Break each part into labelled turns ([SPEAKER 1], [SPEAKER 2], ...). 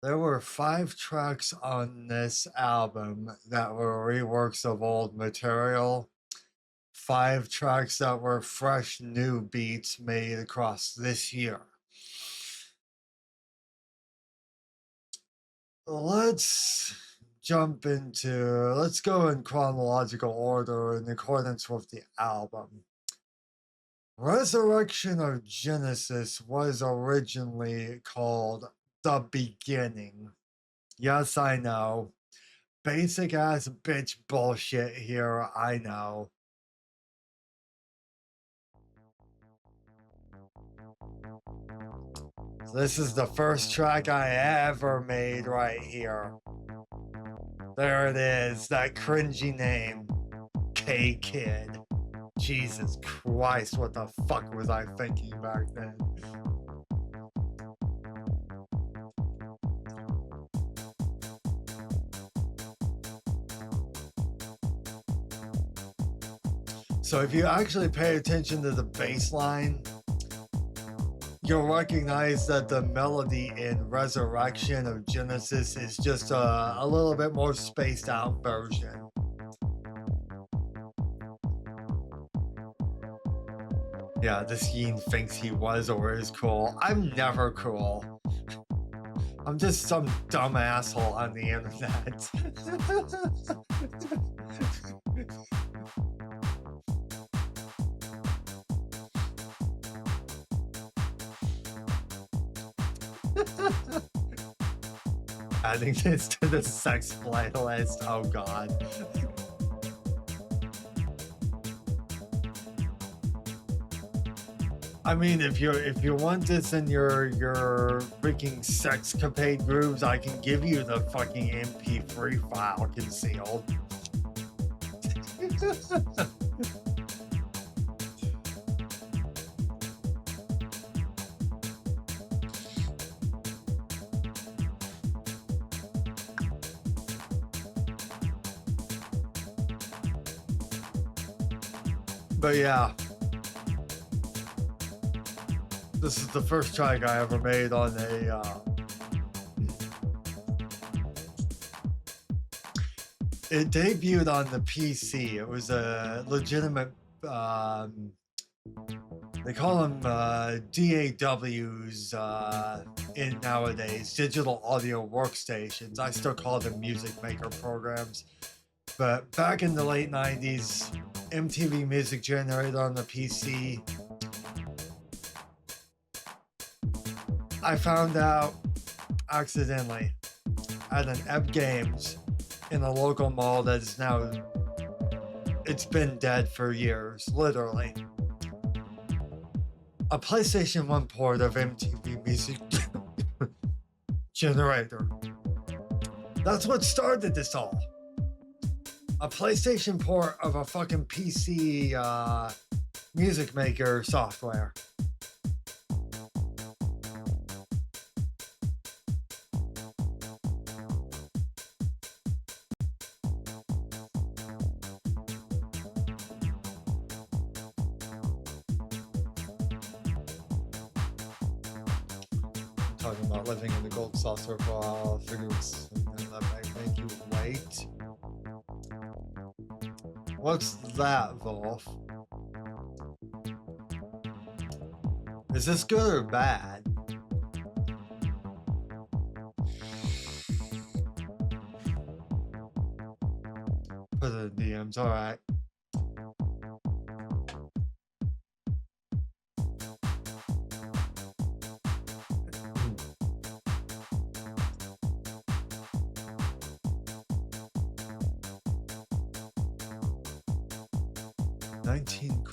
[SPEAKER 1] There were 5 tracks on this album that were reworks of old material. 5 tracks that were fresh new beats made across this year. Let's let's go in chronological order in accordance with the album. Resurrection of Genesis was originally called The Beginning. Yes, I know. Basic ass bitch bullshit here, I know. This is the first track I ever made right here. There it is, that cringy name, K-Kid. Jesus Christ, what the fuck was I thinking back then? So if you actually pay attention to the bass line, you'll recognize that the melody in Resurrection of Genesis is just a little bit more spaced out version. Yeah, this Yeen thinks he was or is cool. I'm never cool. I'm just some dumb asshole on the internet. Adding this to the sex playlist. Oh god. I mean, if you want this in your freaking sexcapade grooves, I can give you the fucking MP3 file concealed. But yeah, this is the first track I ever made on a it debuted on the PC. It was a legitimate they call them DAWs in nowadays, digital audio workstations. I still call them music maker programs. But back in the late 90s, MTV Music generated on the PC. I found out accidentally at an Ebb Games in a local mall that is now, it's been dead for years, literally. A PlayStation 1 port of MTV Music generator. That's what started this all. A PlayStation port of a fucking PC music maker software. Talking about living in the gold saucer for a while, I figured that might make you wait. What's that, Wolf? Is this good or bad? Put it in DMs, alright.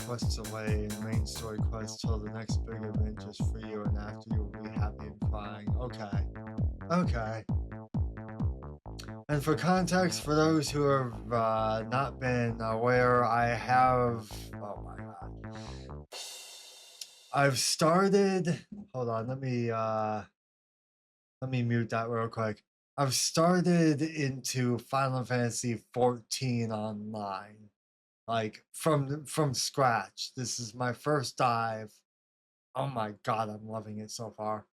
[SPEAKER 1] Quests away and main story quest till the next big event just for you, and after you'll be happy and crying. Okay. And for context, for those who have not been aware, I have, oh my god, I've started, hold on, let me mute that real quick. I've started into Final Fantasy 14 online. Like from scratch. This is my first dive. Oh my god, I'm loving it so far.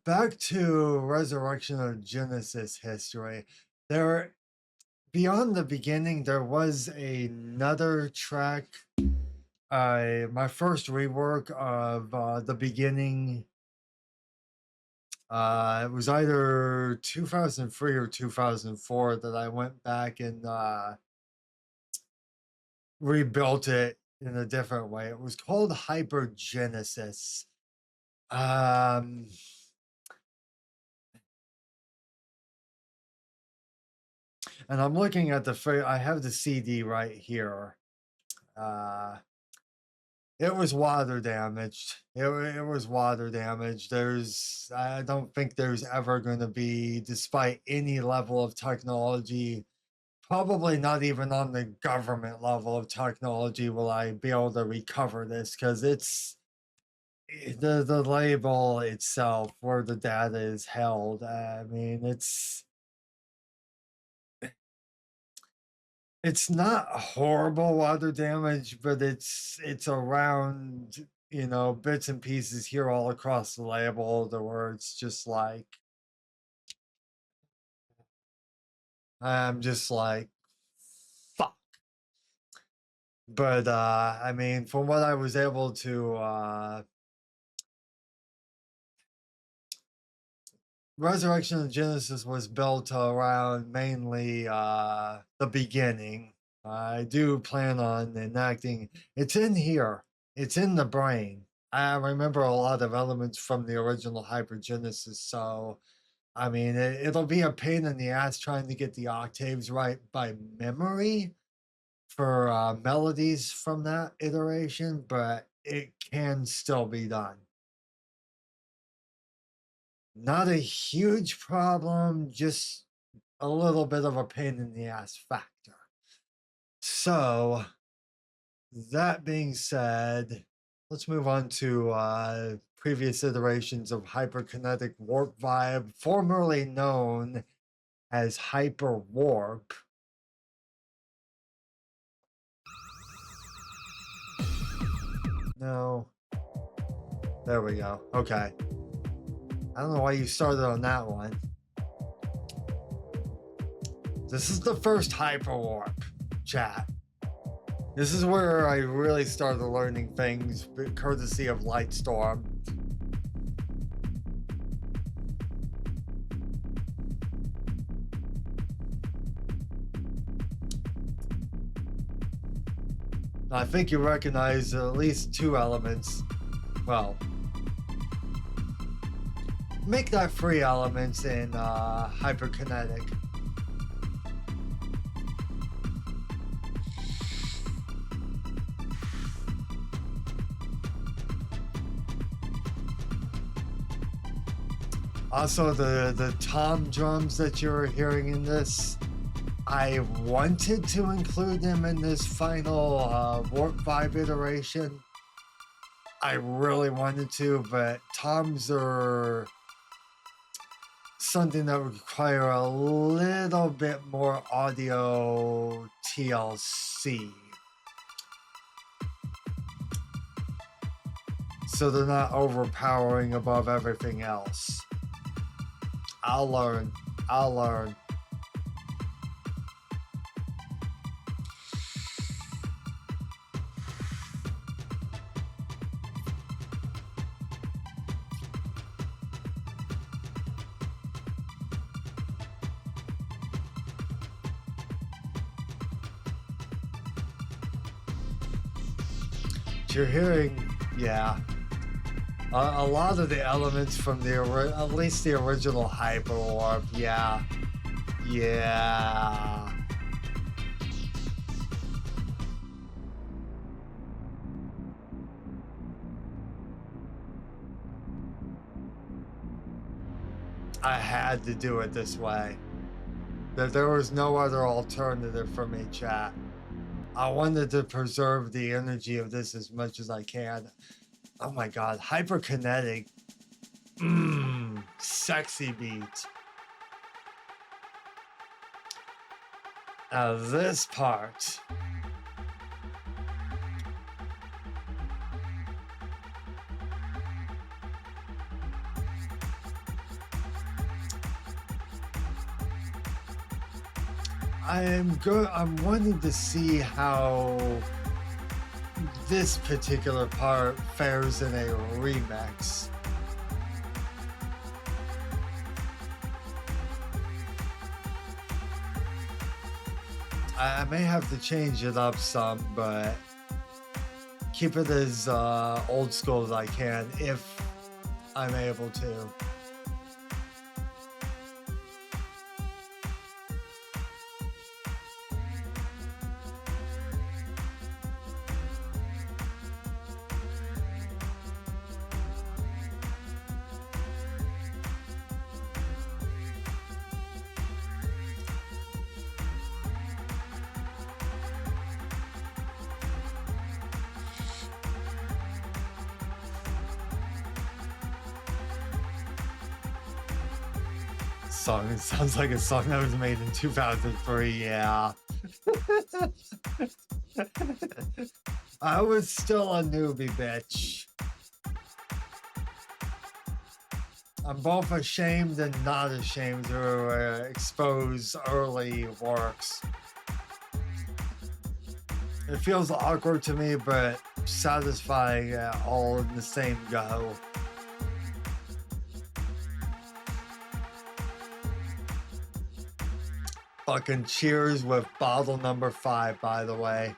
[SPEAKER 1] back to Resurrection of Genesis history. There, beyond the beginning, there was another track. My first rework of the beginning. It was either 2003 or 2004 that I went back and rebuilt it in a different way. It was called Hypergenesis. And I'm looking at I have the CD right here. It was water damaged. It was water damaged. I don't think there's ever going to be, despite any level of technology, probably not even on the government level of technology, will I be able to recover this, because it's the label itself where the data is held. I mean, it's not horrible water damage, but it's around, bits and pieces here all across the label, where it's just like, I'm just like, fuck. But I mean, from what I was able to Resurrection of Genesis was built around mainly the beginning. I do plan on enacting. It's in here. It's in the brain. I remember a lot of elements from the original Hypergenesis, so I mean, it'll be a pain in the ass trying to get the octaves right by memory for melodies from that iteration, but it can still be done. Not a huge problem, just a little bit of a pain in the ass factor. So, that being said, let's move on to previous iterations of Hyperkinetic Warp Vibe, formerly known as Hyper Warp. No. There we go. Okay. I don't know why you started on that one. This is the first Hyper Warp, chat. This is where I really started learning things, courtesy of Lightstorm. I think you recognize at least two elements. Well, make that 3 elements in Hyperkinetic. Also, the tom drums that you're hearing in this, I wanted to include them in this final Warp Vibe iteration. I really wanted to, but toms are something that would require a little bit more audio TLC. So they're not overpowering above everything else. I'll learn. You're hearing, yeah, a lot of the elements from at least the original Hyper Warp, yeah. I had to do it this way. There was no other alternative for me, chat. I wanted to preserve the energy of this as much as I can. Oh my god, Hyperkinetic. Sexy beat. Now this part. I'm wanting to see how this particular part fares in a remix. I may have to change it up some, but keep it as old school as I can if I'm able to. Song. It sounds like a song that was made in 2003. Yeah. I was still a newbie, bitch. I'm both ashamed and not ashamed to expose early works. It feels awkward to me, but satisfying all in the same go. Fucking cheers with bottle number 5, by the way.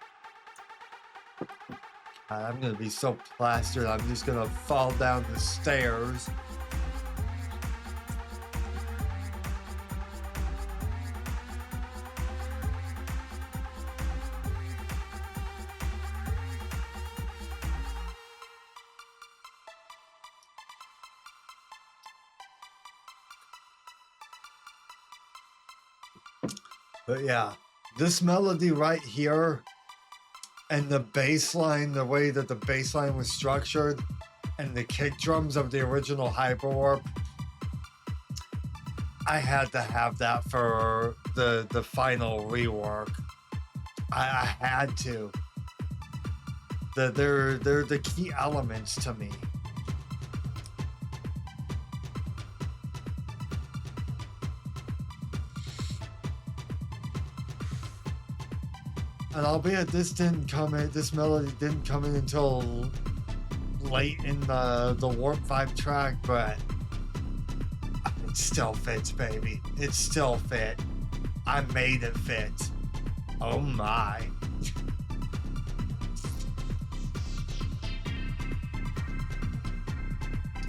[SPEAKER 1] God, I'm gonna be so plastered, I'm just gonna fall down the stairs. But yeah, this melody right here and the bass line, the way that the bass line was structured, and the kick drums of the original Hyperwarp, I had to have that for the final rework. I had to. They're the key elements to me. And albeit this melody didn't come in until late in the Warp 5 track, but it still fits, baby. It still fit. I made it fit. Oh my.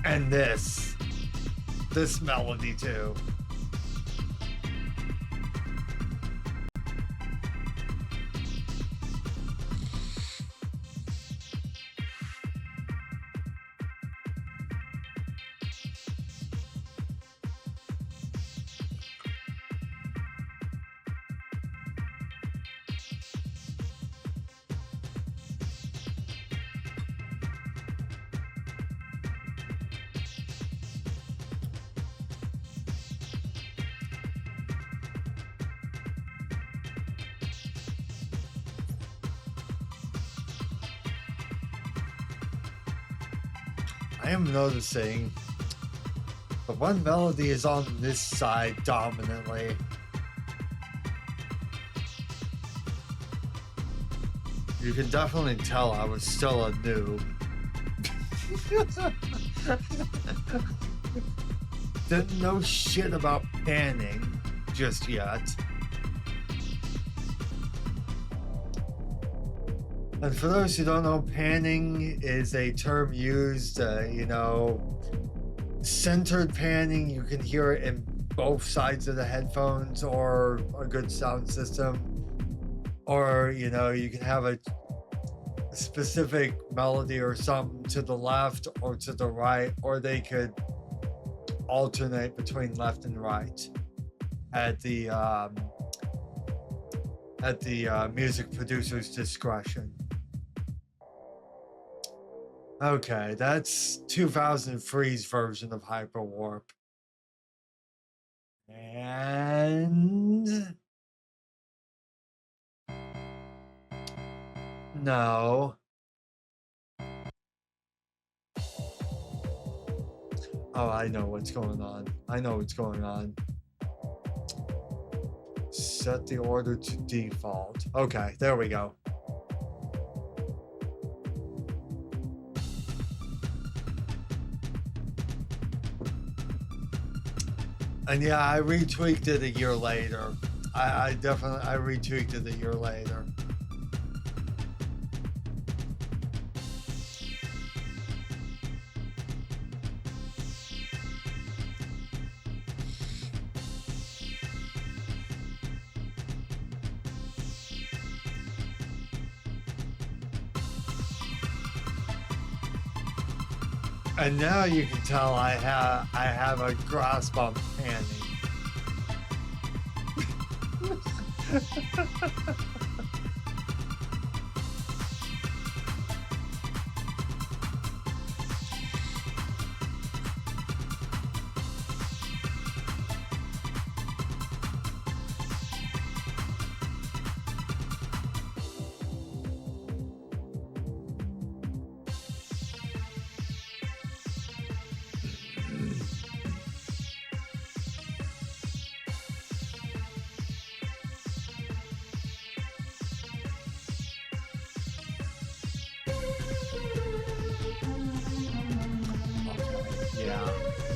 [SPEAKER 1] And this melody too. I am noticing the one melody is on this side dominantly. You can definitely tell I was still a noob. Didn't know shit about panning just yet. And for those who don't know, panning is a term used, centered panning. You can hear it in both sides of the headphones or a good sound system. Or, you can have a specific melody or something to the left or to the right, or they could alternate between left and right at the music producer's discretion. Okay, that's 2003's version of Hyperwarp. And no. Oh, I know what's going on. Set the order to default. Okay, there we go. And yeah, I retweaked it a year later. I retweaked it a year later. And now you can tell I have a grasp on panning.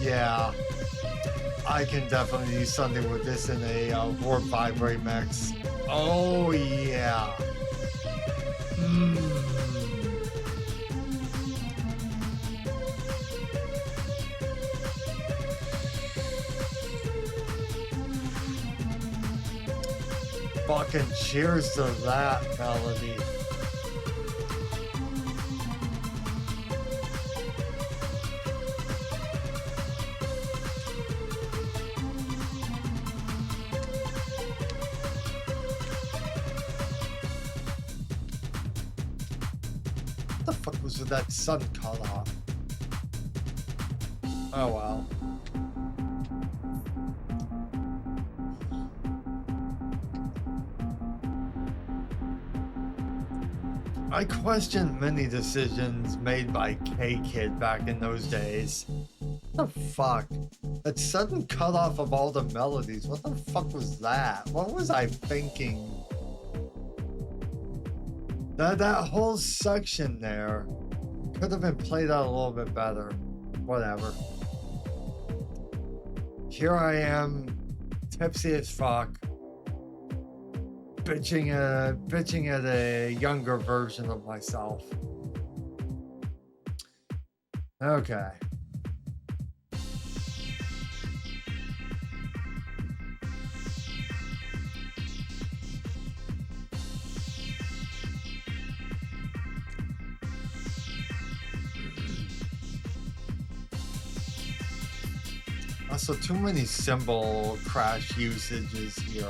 [SPEAKER 1] Yeah, I can definitely do something with this in a warp vibrate mix. Oh yeah. Fucking cheers to that melody. With that sun cut off. Oh well. I question many decisions made by K-Kid back in those days. What the fuck? That sudden cut off of all the melodies. What the fuck was that? What was I thinking? That whole section there could have been played out a little bit better. Whatever. Here I am, tipsy as fuck, bitching at a younger version of myself. Okay. Also, too many cymbal crash usages here.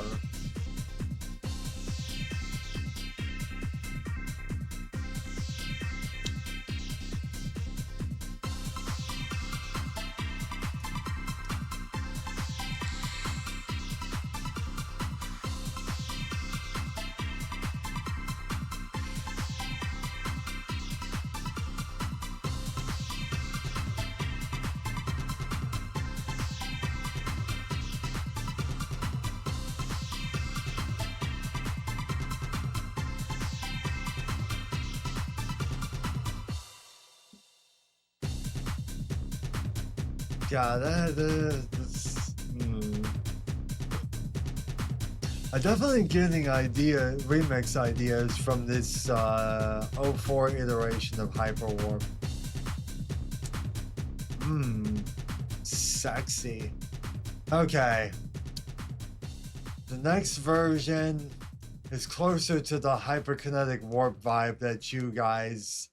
[SPEAKER 1] Yeah, I'm definitely getting remix ideas from this 04 iteration of Hyperwarp. Sexy. Okay. The next version is closer to the hyperkinetic warp vibe that you guys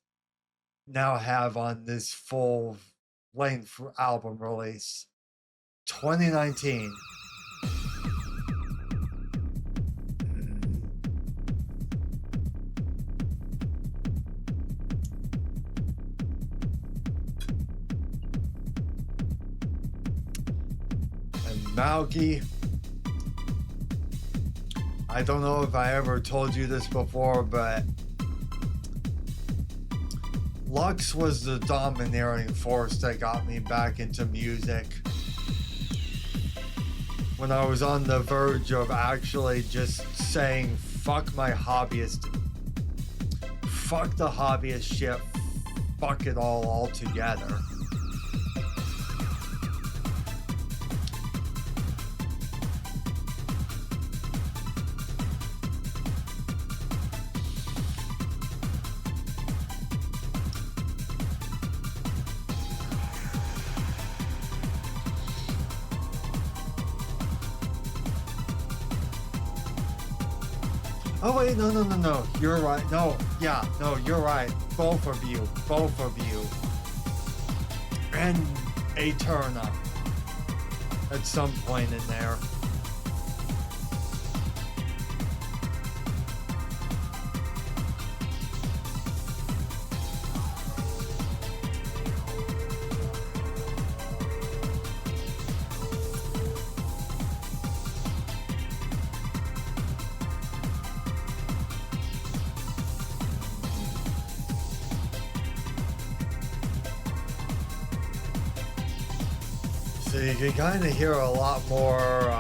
[SPEAKER 1] now have on this full length album release. 2019. And Malky, I don't know if I ever told you this before, but Lux was the domineering force that got me back into music. when I was on the verge of actually just saying, fuck my hobbyist, fuck the hobbyist shit, fuck it all altogether. Oh wait, no, you're right. No, yeah, no, you're right. Both of you. And Eterna at some point in there. So you can kind of hear a lot more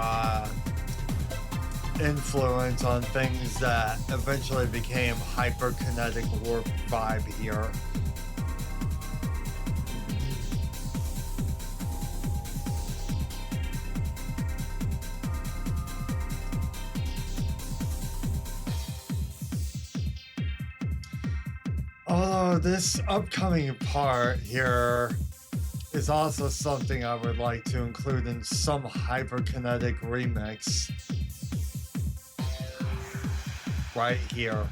[SPEAKER 1] influence on things that eventually became hyperkinetic warp vibe here. Although this upcoming part here is also something I would like to include in some hyperkinetic remix. Right here.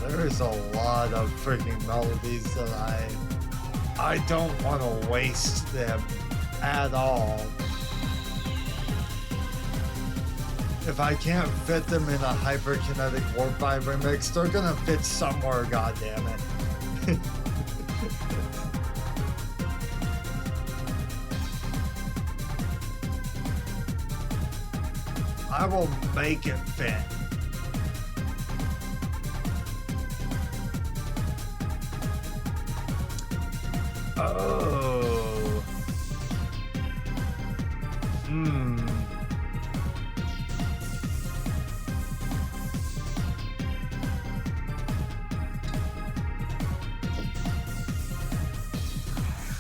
[SPEAKER 1] There's a lot of freaking melodies that I don't want to waste them at all. If I can't fit them in a hyperkinetic warp vibe remix, they're gonna fit somewhere, goddammit. I will make it fit. Oh.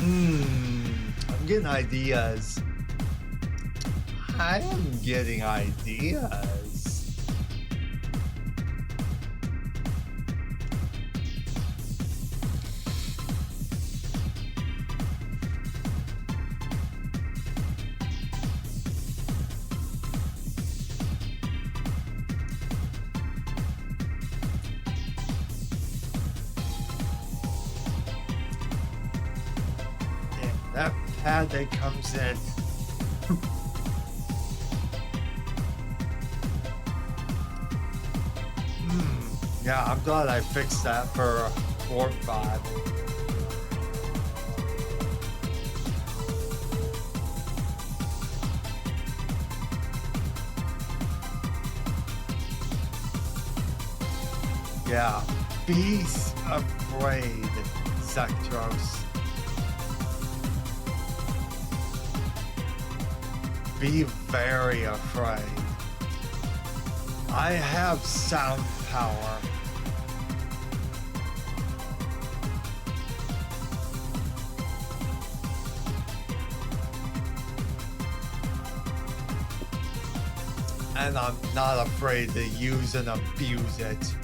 [SPEAKER 1] I'm getting ideas. I am getting ideas. That pad that comes in. Yeah, I'm glad I fixed that for Warp 5. Yeah, be afraid, Sectros. Be very afraid. I have sound power. And I'm not afraid to use and abuse it.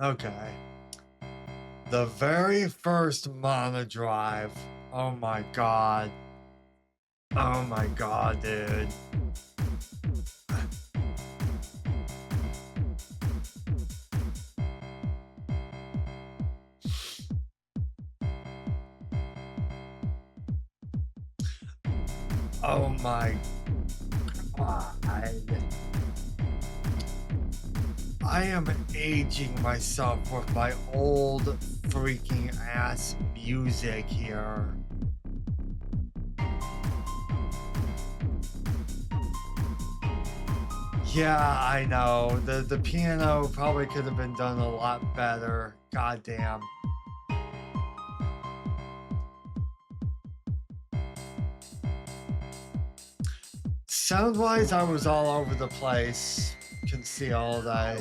[SPEAKER 1] Okay. The very first mono drive. Oh my god. Oh my god, dude. Oh my god. I am aging myself with my old freaking ass music here. Yeah, I know. The piano probably could have been done a lot better. Goddamn. Sound-wise, I was all over the place. You can see all that.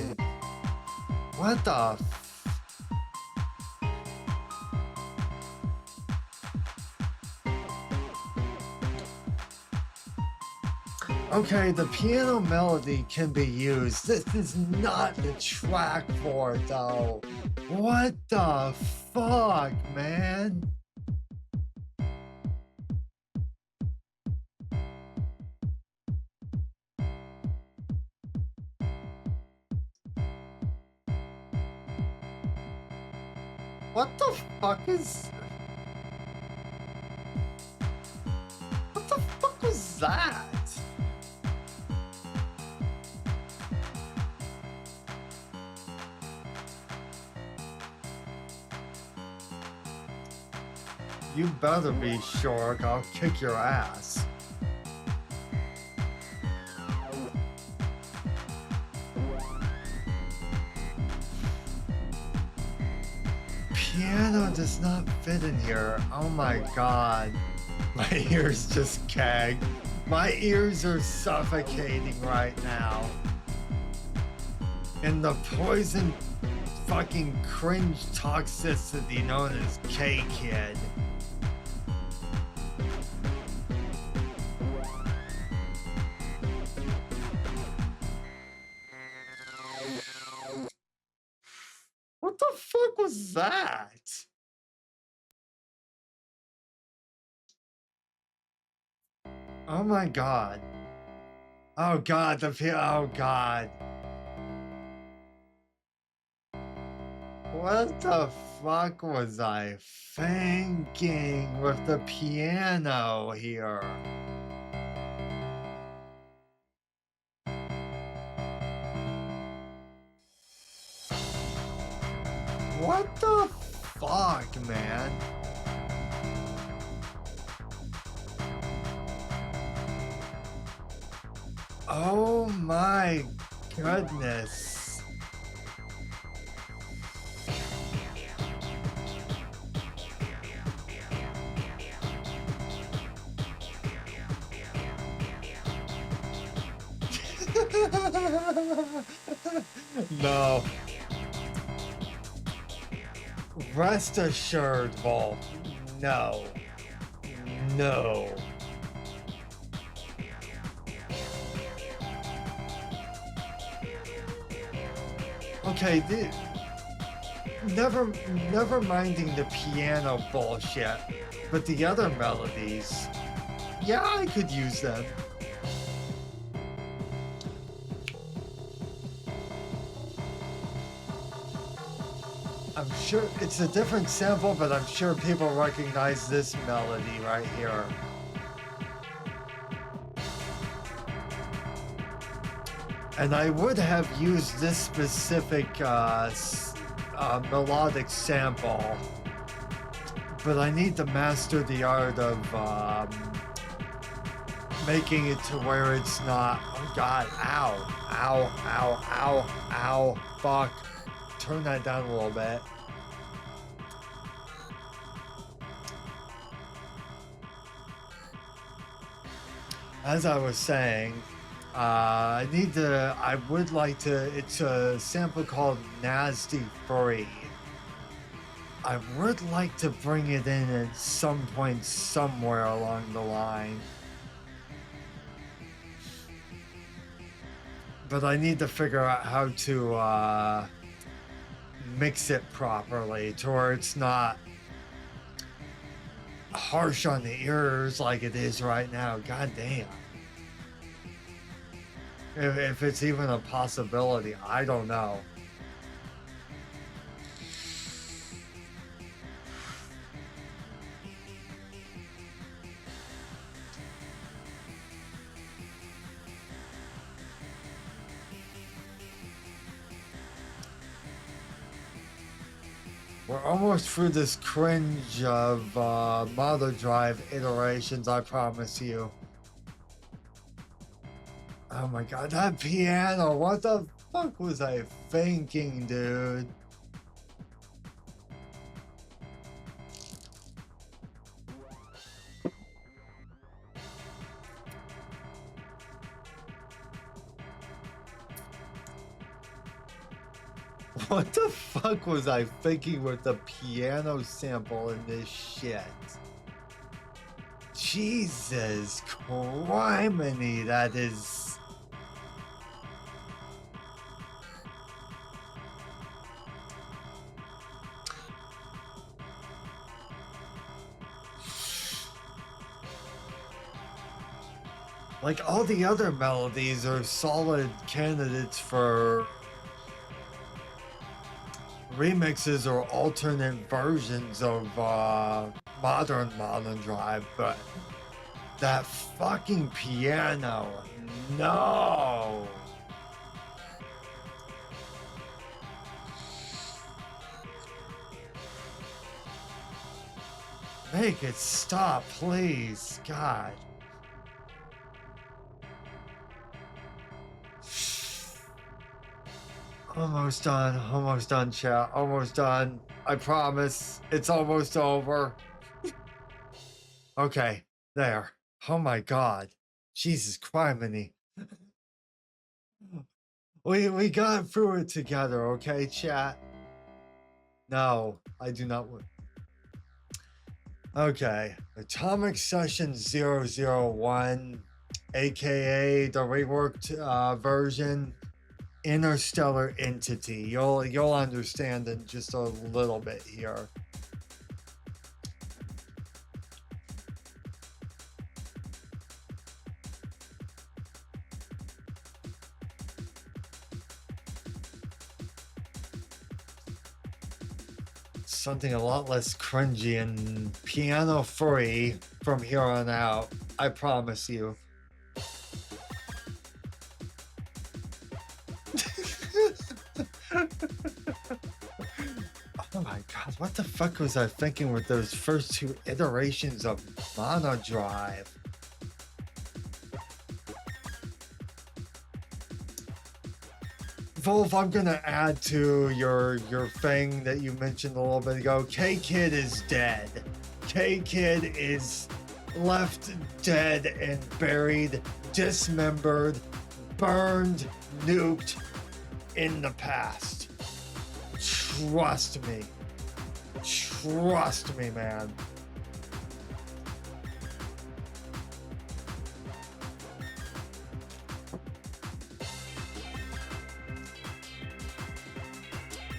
[SPEAKER 1] What the Okay, the piano melody can be used. This is not the track for it, though. What the fuck, man? What the fuck is... What the fuck was that? You better be Shork, I'll kick your ass. Piano does not fit in here. Oh my god. My ears just gagged. My ears are suffocating right now. And the poison fucking cringe toxicity known as K-Kid. What the fuck was that? Oh my god. Oh god, oh god. What the fuck was I thinking with the piano here? What the fuck, man? Oh my goodness. No. Rest assured, Volk. No. No. Okay, never minding the piano bullshit, but the other melodies, yeah, I could use them. I'm sure it's a different sample, but I'm sure people recognize this melody right here. And I would have used this specific melodic sample, but I need to master the art of making it to where it's not, oh god, ow, ow, ow, ow, ow, fuck. Turn that down a little bit. As I was saying, I would like to, it's a sample called Nasty Free. I would like to bring it in at some point somewhere along the line. But I need to figure out how to mix it properly to where it's not harsh on the ears like it is right now. God damn. If it's even a possibility, I don't know. We're almost through this cringe of Mother Drive iterations, I promise you. Oh my god, that piano! What the fuck was I thinking, dude? What the fuck was I thinking with the piano sample in this shit? Jesus criminy, that is... Like, all the other melodies are solid candidates for remixes or alternate versions of modern Drive, but that fucking piano, no! Make it stop, please, God. Almost done, chat. Almost done. I promise. It's almost over. Okay, there. Oh my god. Jesus criminy. We got through it together, okay, chat? No, I do not want. Okay, Atomic Session 001, aka the reworked version. Interstellar Entity. You'll understand in just a little bit here. Something a lot less cringy and piano free from here on out. I promise you. Oh my god, what the fuck was I thinking with those first two iterations of Mono Drive? Wolf, I'm gonna add to your thing that you mentioned a little bit ago. K-Kid is dead. K-Kid is left dead and buried, dismembered, burned, nuked in the past. Trust me. Trust me, man.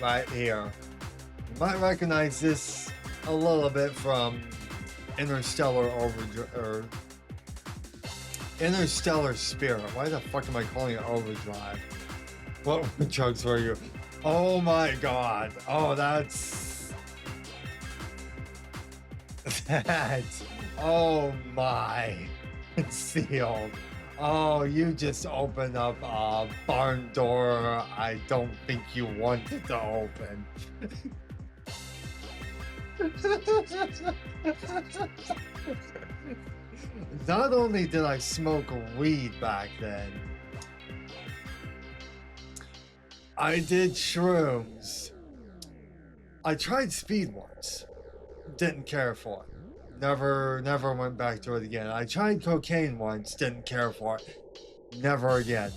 [SPEAKER 1] Right here. You might recognize this a little bit from Interstellar Interstellar Spirit. Why the fuck am I calling it Overdrive? What drugs were you? Oh my god. Oh, that's... Oh my. It's sealed. Oh, you just opened up a barn door I don't think you wanted to open. Not only did I smoke weed back then, I did shrooms. I tried speed once. Didn't care for it. Never went back to it again. I tried cocaine once. Didn't care for it. Never again.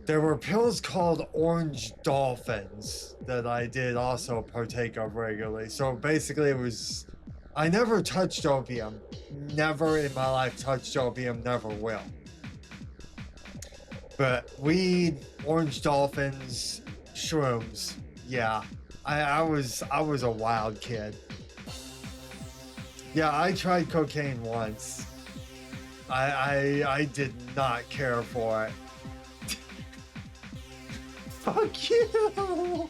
[SPEAKER 1] There were pills called orange dolphins that I did also partake of regularly. So basically it was, I never touched opium. Never in my life touched opium, never will. But weed, orange dolphins, shrooms, yeah. I was a wild kid. Yeah, I tried cocaine once. I did not care for it. Fuck you!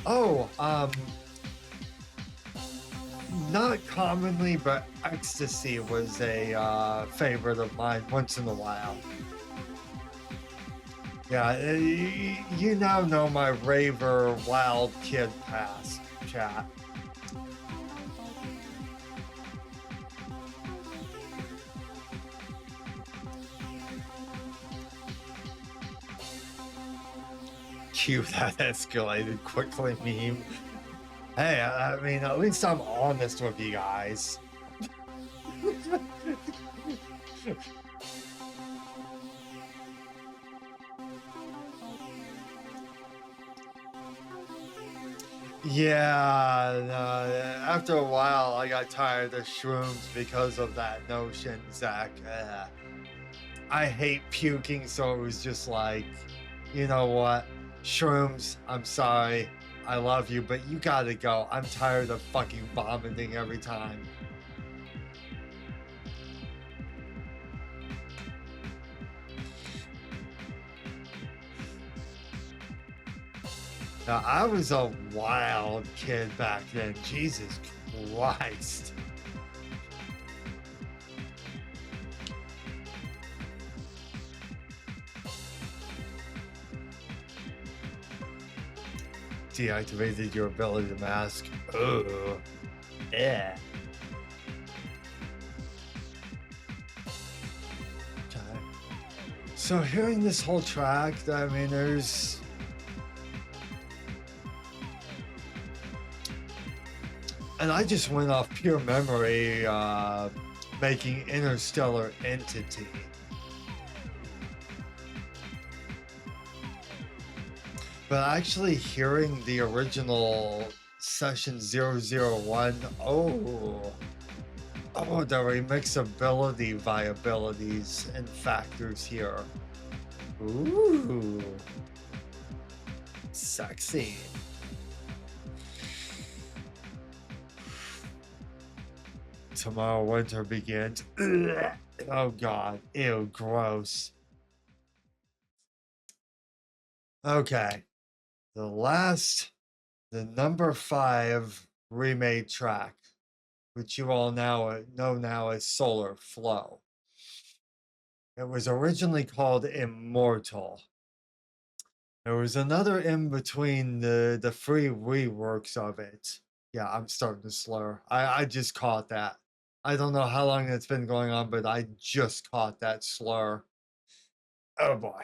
[SPEAKER 1] Oh, not commonly, but ecstasy was a favorite of mine once in a while. Yeah, you now know my raver wild kid past, chat. Cue that escalated quickly meme. Hey, I mean, at least I'm honest with you guys. Yeah, after a while, I got tired of shrooms because of that notion, Zach. I hate puking, so it was just like, you know what? Shrooms, I'm sorry. I love you, but you gotta go. I'm tired of fucking vomiting every time. Now, I was a wild kid back then. Jesus Christ. Deactivated your ability to mask. Ugh. Yeah. Okay. So hearing this whole track, I mean, there's... And I just went off pure memory, making Interstellar Entity. But actually hearing the original session 001, oh, the remixability viabilities and factors here. Ooh, sexy. Tomorrow winter begins. Oh God, ew, gross. Okay, the number 5 remade track, which you all now know now as Solar Flow. It was originally called Immortal. There was another in between the free reworks of it. Yeah, I'm starting to slur. I just caught that. I don't know how long it's been going on, but I just caught that slur. Oh boy.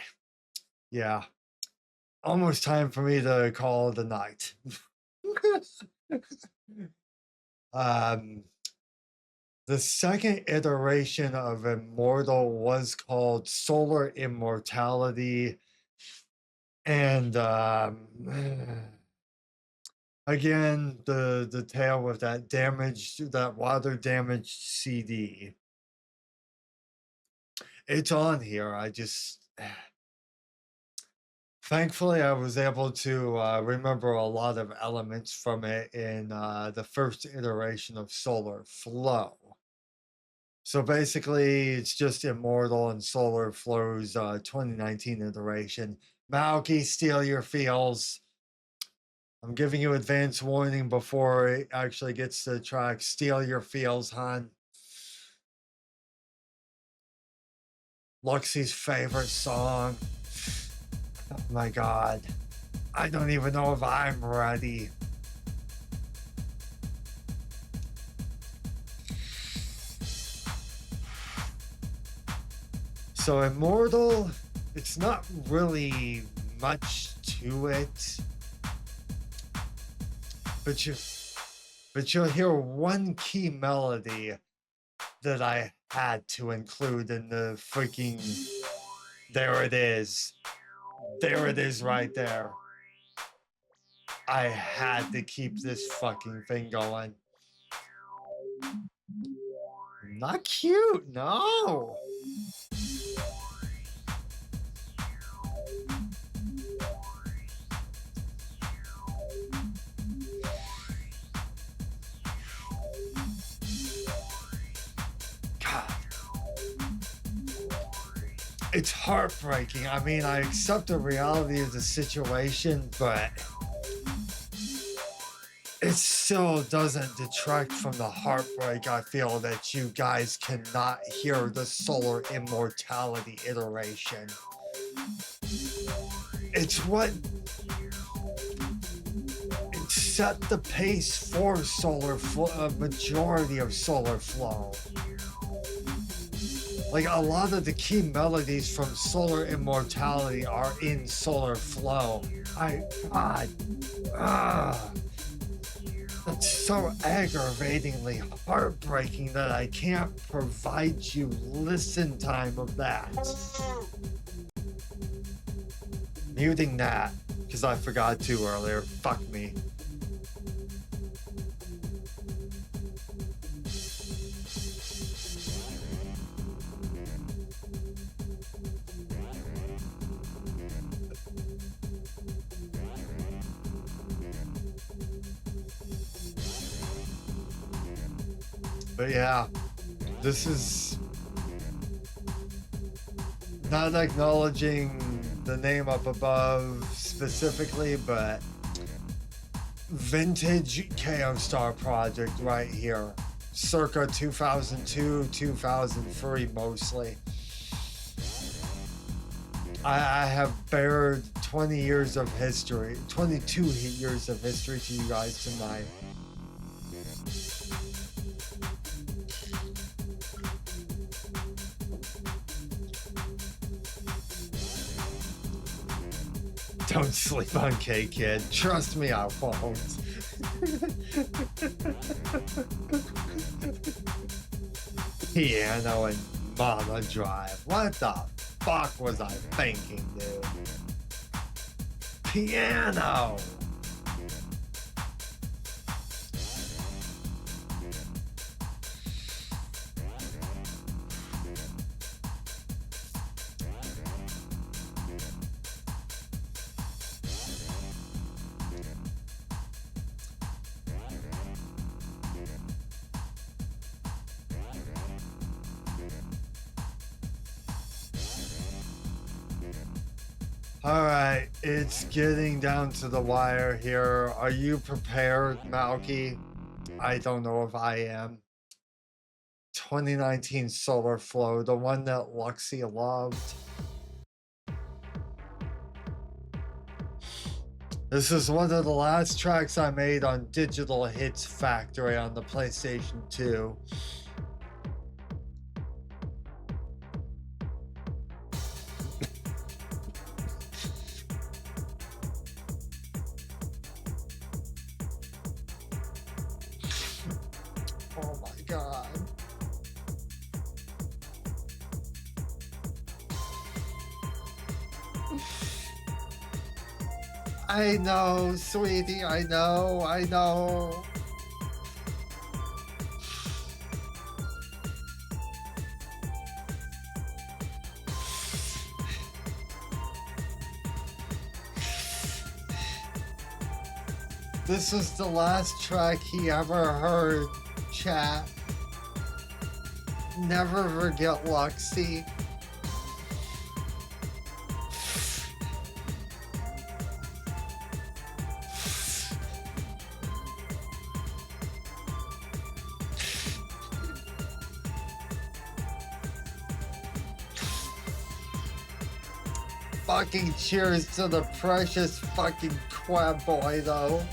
[SPEAKER 1] Yeah. Almost time for me to call it a night. The second iteration of Immortal was called Solar Immortality. And again, the tale with that water damaged CD. It's on here. I just thankfully I was able to remember a lot of elements from it in the first iteration of Solar Flow. So basically, it's just Immortal and Solar Flow's 2019 iteration. Malky, steal your feels. I'm giving you advance warning before it actually gets to the track. Steal your feels, hon. Luxie's favorite song. Oh my god. I don't even know if I'm ready. So Immortal, it's not really much to it. But you'll hear one key melody that I had to include in the freaking... There it is. There it is right there. I had to keep this fucking thing going. Not cute, no. God. It's heartbreaking. I mean, I accept the reality of the situation, but it still doesn't detract from the heartbreak I feel that you guys cannot hear the Solar Immortality iteration. It's what it set the pace for Solar Flow, a majority of Solar Flow. Like, a lot of the key melodies from Solar Immortality are in Solar Flow. God, that's so aggravatingly heartbreaking that I can't provide you listen time of that. Muting that, because I forgot to earlier. Fuck me. But yeah, this is not acknowledging the name up above specifically, but vintage Kaostar project right here, circa 2002, 2003 mostly. I have bared 20 years of history, 22 years of history to you guys tonight. Don't sleep on K, kid. Trust me, I won't. Piano and Mama Drive. What the fuck was I thinking, dude? Piano! All right, it's getting down to the wire here. Are you prepared, Malky? I don't know if I am. 2019 Solar Flow, the one that Luxie loved. This is one of the last tracks I made on Digital Hits Factory on the PlayStation 2. Oh my god. I know, sweetie, I know. This is the last track he ever heard, chat. Never forget Luxie. fucking cheers to the precious fucking crab boy, though.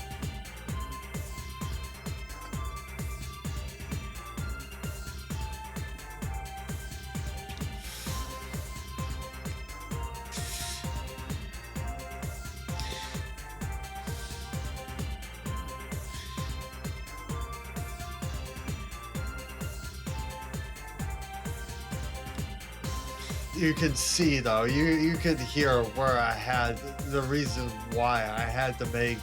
[SPEAKER 1] You can see, though, you could hear where I had the reason why I had to make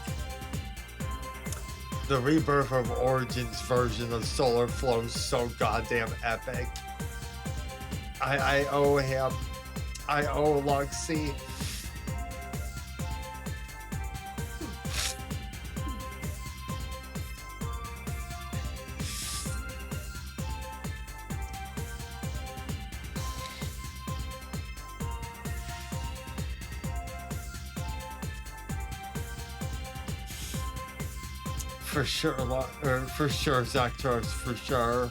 [SPEAKER 1] the Rebirth of Origins version of Solar Flow so goddamn epic. I owe him. I owe Luxie. For sure, Zactros, for sure.